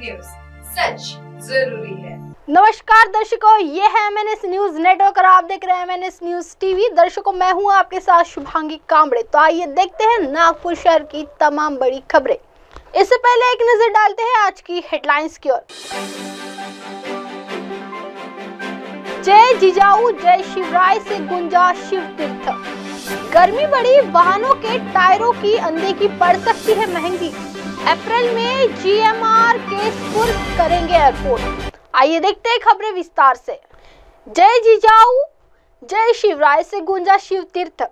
News, सच जरूरी है। नमस्कार दर्शकों, ये है MNS न्यूज नेटवर्क और आप देख रहे हैं MNS न्यूज टीवी। दर्शकों, मैं हूं आपके साथ शुभांगी कांबड़े। तो आइए देखते हैं नागपुर शहर की तमाम बड़ी खबरें। इससे पहले एक नजर डालते हैं आज की हेडलाइंस की ओर। जय जिजाऊ जय शिवराय से गुंजा शिव तीर्थ। गर्मी बढ़ी, वाहनों के टायरों की अनदेखी पड़ सकती है महंगी। अप्रैल में GMR के सुपुर्द करेंगे एयरपोर्ट। आइए देखते हैं खबरें विस्तार से। जय जिजाऊ जय शिवराय से गुंजा शिव तीर्थ।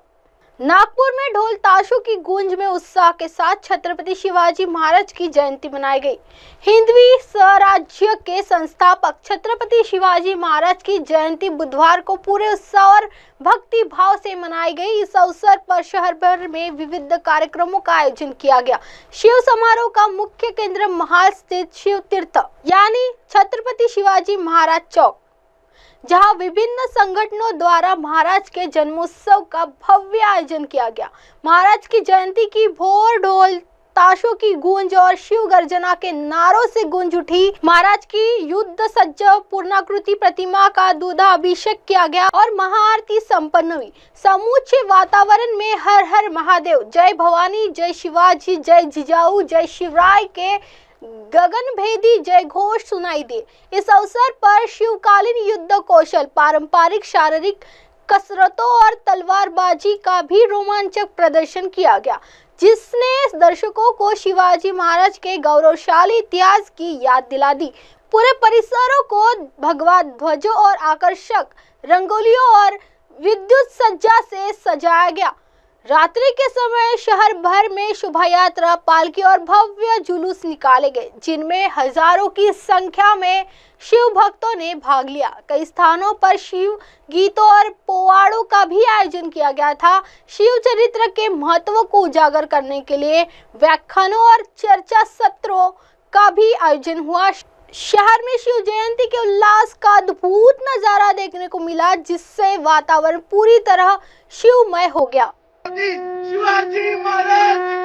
नागपुर में ढोल ताशों की गूंज में उत्साह के साथ छत्रपति शिवाजी महाराज की जयंती मनाई गई। हिंदवी स्वराज्य के संस्थापक छत्रपति शिवाजी महाराज की जयंती बुधवार को पूरे उत्साह और भक्ति भाव से मनाई गई। इस अवसर पर शहर भर में विविध कार्यक्रमों का आयोजन किया गया। शिव समारोह का मुख्य केंद्र महाल स्थित शिव तीर्थ यानी छत्रपति शिवाजी महाराज चौक, जहां विभिन्न संगठनों द्वारा महाराज के जन्मोत्सव का भव्य आयोजन किया गया। महाराज की जयंती की भोर ढोल ताशों की गूंज और शिव गर्जना के नारों से गूंज उठी। महाराज की युद्ध सज्ज पूर्णाकृति प्रतिमा का दूधाभिषेक किया गया और महाआरती संपन्न हुई। समूचे वातावरण में हर हर महादेव, जय भवानी, जय शिवाजी, जय जिजाऊ, जय शिवराय के गगनभेदी जय घोष सुनाई दे। इस अवसर पर शिवकालीन युद्ध कौशल, पारंपरिक शारीरिक कसरतों और तलवारबाजी का भी रोमांचक प्रदर्शन किया गया, जिसने दर्शकों को शिवाजी महाराज के गौरवशाली इतिहास की याद दिला दी। पूरे परिसरों को भगवा ध्वजों और आकर्षक रंगोलियों और विद्युत सज्जा से सजाया गया। रात्रि के समय शहर भर में शोभा यात्रा, पालकी और भव्य जुलूस निकाले गए, जिनमें हजारों की संख्या में शिव भक्तों ने भाग लिया। कई स्थानों पर शिव गीतों और पोवाड़ों का भी आयोजन किया गया था। शिव चरित्र के महत्व को उजागर करने के लिए व्याख्यानों और चर्चा सत्रों का भी आयोजन हुआ। शहर में शिव जयंती के उल्लास का अद्भुत नजारा देखने को मिला, जिससे वातावरण पूरी तरह शिवमय हो गया। शिवाजी महाराज।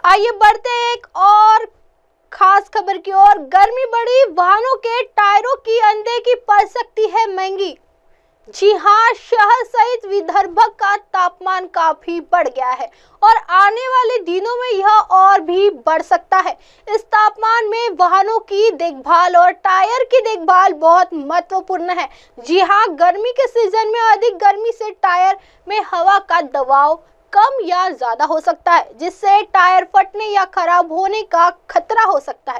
आइए बढ़ते एक और खास खबर की ओर। गर्मी बढ़ी, वाहनों के टायरों की अनदेखी पड़ सकती है महंगी। जी हां, शहर सहित विदर्भ का तापमान काफी बढ़ गया है और आने वाले दिनों में यह और भी बढ़ सकता है। इस तापमान में वाहनों की देखभाल और टायर की देखभाल बहुत महत्वपूर्ण है। जी हां, गर्मी के सीजन में अधिक गर्मी से टायर में हवा का दबाव कम या ज्यादा हो सकता है, जिससे टायर फटने या खराब होने का खतरा हो सकता है।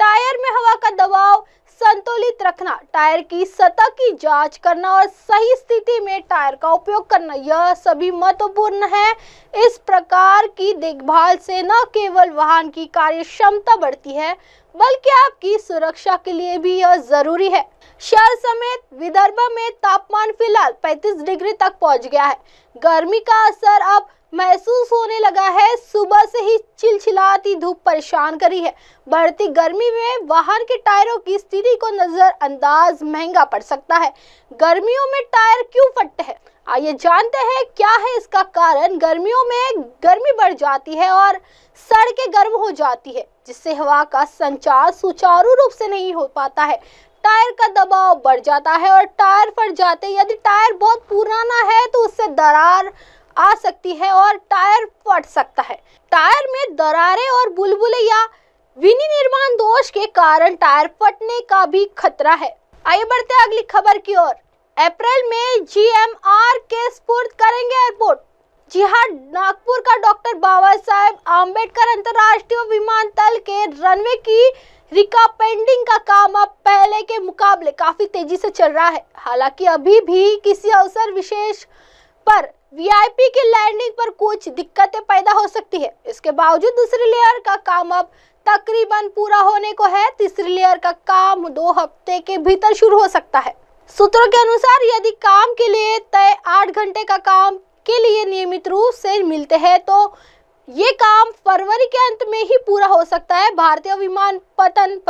टायर में हवा का दबाव संतुलित रखना, टायर की सतह की जांच करना और सही स्थिति में टायर का उपयोग करना, यह सभी महत्वपूर्ण है। इस प्रकार की देखभाल से न केवल वाहन की कार्य क्षमता बढ़ती है, बल्कि आपकी सुरक्षा के लिए भी यह जरूरी है। शहर समेत विदर्भ में तापमान फिलहाल 35 डिग्री तक पहुंच गया है। गर्मी का असर अब महसूस होने लगा है। सुबह से ही चिलचिलाती धूप परेशान करी है। बढ़ती गर्मी में वाहन के टायरों की स्थिति को नजरअंदाज महंगा पड़ सकता है। गर्मियों में टायर क्यों फटते हैं, आइए जानते हैं क्या है इसका कारण। गर्मियों में गर्मी बढ़ जाती है और सड़कें गर्म हो जाती है, जिससे हवा का संचार सुचारू रूप से नहीं हो पाता है। टायर का दबाव बढ़ जाता है और टायर फट जाते हैं। यदि टायर बहुत पुराना है तो उससे दरार आ सकती है और टायर फट सकता है। टायर में दरारें और बुलबुले या विनिर्माण दोष के कारण टायर फटने का भी खतरा है। आइए बढ़ते हैं अगली खबर की ओर। अप्रैल में GMR के स्पुर्द करेंगे एयरपोर्ट। जी हाँ, नागपुर का डॉक्टर बाबा साहेब आम्बेडकर अंतर्राष्ट्रीय विमानतल के रनवे की रिकापेंटिंग का काम अब पहले के मुकाबले काफी तेजी से चल रहा है। हालांकि अभी भी किसी अवसर विशेष पर VIP की लैंडिंग पर कुछ दिक्कतें पैदा हो सकती है। इसके बावजूद दूसरी लेयर का काम अब तकरीबन पूरा होने को है। तीसरी लेयर का काम 2 हफ्ते के भीतर शुरू हो सकता है। सूत्रों के अनुसार यदि काम के लिए तय 8 घंटे का काम के लिए नियमित रूप से मिलते हैं तो ये काम फरवरी के अंत में ही पूरा हो सकता है। भारतीय विमानपत्तन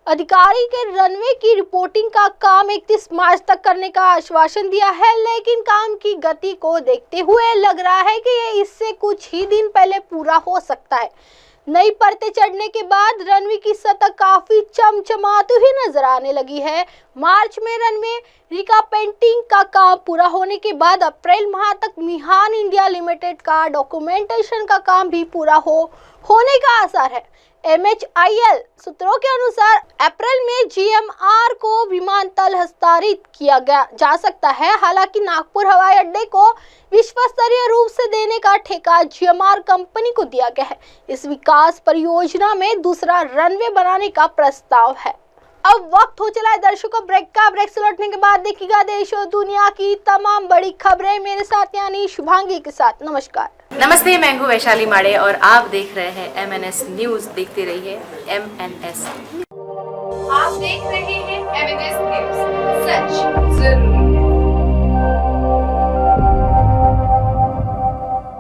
अधिकारी के रनवे की रिपोर्टिंग का काम 31 मार्च तक करने का आश्वासन दिया है, लेकिन काम की गति को देखते हुए लग रहा है कि ये इससे कुछ ही दिन पहले पूरा हो सकता है। नई परतें चढ़ने के बाद रनवे की सतह काफी चमचमाती हुई नजर आने लगी है। मार्च में रनवे रिकापेंटिंग का काम पूरा होने के बाद अप्रैल माह तक मिहान इंडिया लिमिटेड का डॉक्यूमेंटेशन का काम भी पूरा होने का आसार है। MHIL सूत्रों के अनुसार अप्रैल में GMR को विमानतल हस्तांतरित किया जा सकता है। हालांकि नागपुर हवाई अड्डे को विश्वस्तरीय रूप से देने का ठेका GMR कंपनी को दिया गया है। इस विकास परियोजना में दूसरा रनवे बनाने का प्रस्ताव है। अब वक्त हो चला है दर्शकों ब्रेक का। ब्रेक से लौटने के बाद देखिएगा देश और दुनिया की तमाम बड़ी खबरें मेरे साथ यानी शुभांगी के साथ। नमस्कार। नमस्ते, मैं हूँ वैशाली माड़े और आप देख रहे हैं MNS न्यूज। देखते रहिए MNS। आप देख रहे हैं MNS न्यूज, सच जरूर।